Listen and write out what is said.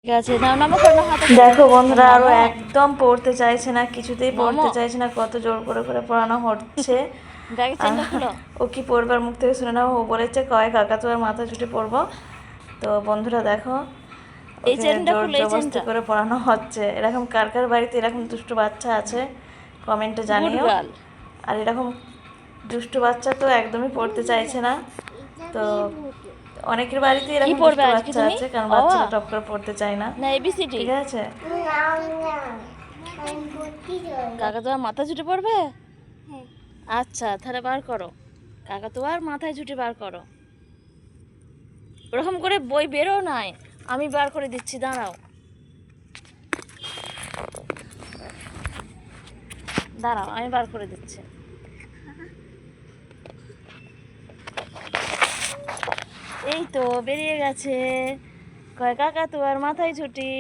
ঠিক আছে, নাও নামো করো, হাতে দেখো বন্ধুরা আরো একদম পড়তে চাইছে না, কিছুতেই পড়তে চাইছে না, কত জোর করে করে পড়ানো হচ্ছে। ব্যাগের চেনটা খুলো। ও কি পড়বে আর মুখ থেকে শুনে নাও, ও বলেছে কয় কাকা তোমার মাথা ছুটে পড়বো। তো বন্ধুরা দেখো এই ওকে চেনটা জোর খুলো, এই জবরদস্তি চেনটা। করে পড়ানো হচ্ছে। এরকম কার কার বাড়িতে এরকম দুষ্টু বাচ্চা আছে কমেন্টে গুড জানিও। গার্ল। আর এরকম দুষ্টু বাচ্চা তো একদমই পড়তে চাইছে না। তো অনেকের বাড়িতে কি এরকম পড়বে দুষ্টু আজকে বাচ্চা তুমি? আছে, কারণ অ আ বাচ্চারা টপ করে পড়তে চায় না। না এবিসিডি? ঠিক আছে, কাকা তোমার মাথা ছুটে পড়বে? আচ্ছা তাহলে বার করো, কাকা তোমার মাথায় ছুটে বার করো। ওরকম করে বই বেরো নাই, আমি বার করে দিচ্ছি, দাঁড়াও দাঁড়াও আমি বার করে দিচ্ছি। এই তো বেরিয়ে গেছে, কয় কাকা তোমার মাথায় ছুটি।